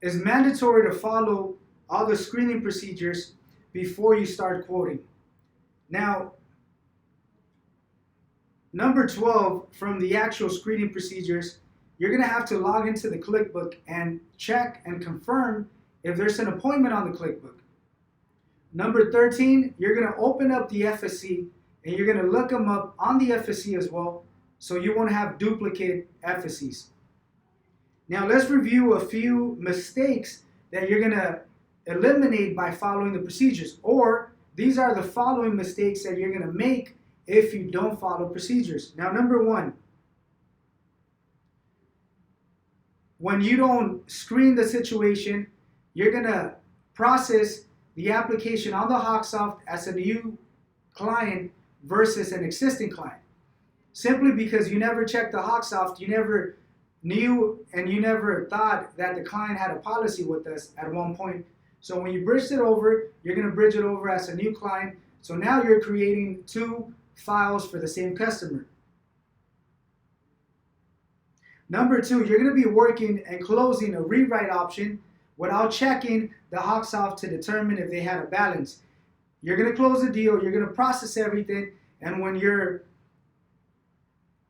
it's mandatory to follow all the screening procedures before you start quoting. Now, number 12, from the actual screening procedures, you're going to have to log into the ClickBook and check and confirm if there's an appointment on the ClickBook. Number 13, you're going to open up the FSC and you're going to look them up on the FSC as well, so you won't have duplicate FSCs. Now let's review a few mistakes that you're going to eliminate by following the procedures, or these are the following mistakes that you're going to make if you don't follow procedures. Now, number 1, when you don't screen the situation, you're going to process the application on the Hawksoft as a new client versus an existing client. Simply because you never checked the Hawksoft, you never knew and you never thought that the client had a policy with us at one point. So when you bridged it over, you're going to bridge it over as a new client. So now you're creating 2 files for the same customer. Number 2, you're going to be working and closing a rewrite option without checking the Hawksoft to determine if they had a balance. You're going to close the deal, you're going to process everything, and when you're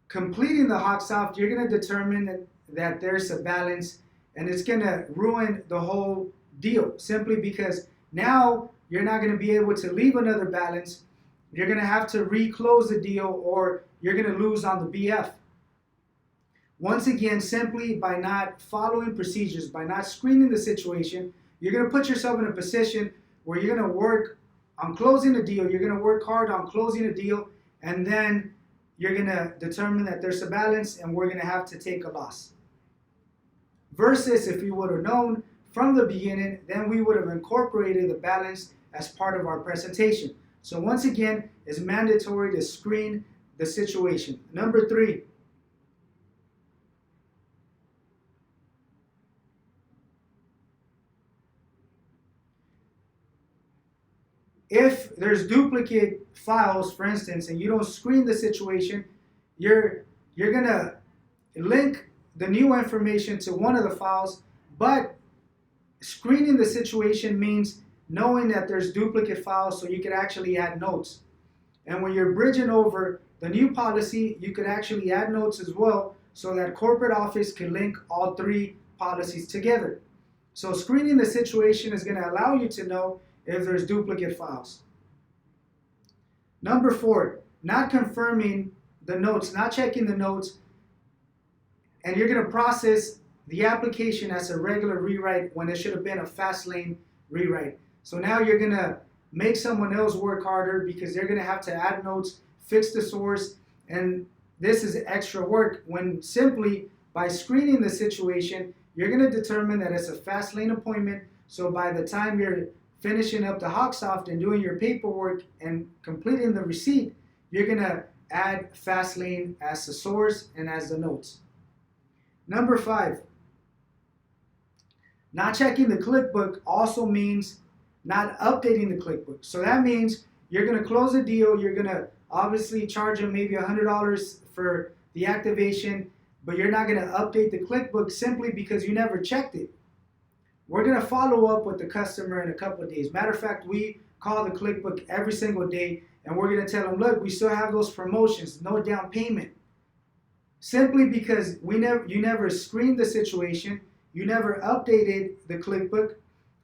completing the Hawksoft, you're going to determine that there's a balance, and it's going to ruin the whole deal simply because now you're not going to be able to leave another balance. You're going to have to reclose the deal, or you're going to lose on the BF. Once again, simply by not following procedures, by not screening the situation, you're going to put yourself in a position where you're going to work on closing the deal, you're going to work hard on closing the deal, and then you're going to determine that there's a balance and we're going to have to take a loss. Versus if you would have known from the beginning, then we would have incorporated the balance as part of our presentation. So once again, it's mandatory to screen the situation. Number 3, if there's duplicate files, for instance, and you don't screen the situation, you're going to link the new information to one of the files, but screening the situation means knowing that there's duplicate files so you can actually add notes. And when you're bridging over the new policy, you could actually add notes as well so that corporate office can link all 3 policies together. So screening the situation is going to allow you to know if there's duplicate files. Number 4, not confirming the notes, not checking the notes, and you're going to process the application as a regular rewrite when it should have been a fast lane rewrite. So now you're going to make someone else work harder because they're going to have to add notes, fix the source, and this is extra work when simply by screening the situation, you're going to determine that it's a fast lane appointment. So by the time you're finishing up the Hawksoft and doing your paperwork and completing the receipt, you're going to add Fastlane as the source and as the notes. Number 5, not checking the ClickBook also means not updating the ClickBook. So that means you're going to close a deal, you're going to obviously charge them maybe $100 for the activation, but you're not going to update the ClickBook simply because you never checked it. We're going to follow up with the customer in a couple of days. Matter of fact, we call the ClickBook every single day, and we're going to tell them, look, we still have those promotions, no down payment. Simply because you never screened the situation, you never updated the ClickBook,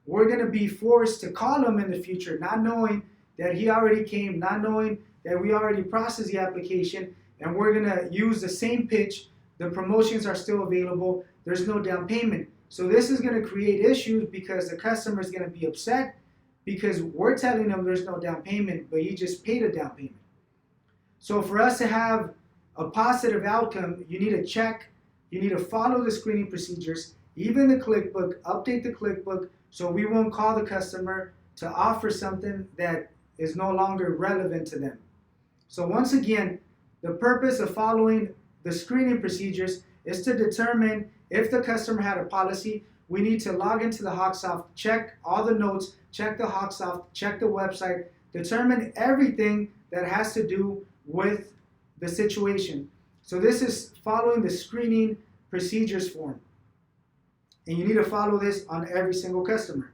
we're going to be forced to call him in the future, not knowing that he already came, not knowing that we already processed the application, and we're going to use the same pitch. The promotions are still available. There's no down payment. So this is going to create issues because the customer is going to be upset because we're telling them there's no down payment, but you just paid a down payment. So for us to have a positive outcome, you need to check, you need to follow the screening procedures, even the ClickBook, update the ClickBook so we won't call the customer to offer something that is no longer relevant to them. So once again, the purpose of following the screening procedures is to determine if the customer had a policy. We need to log into the Hawksoft, check all the notes, check the Hawksoft, check the website, determine everything that has to do with the situation. So this is following the screening procedures form. and you need to follow this on every single customer.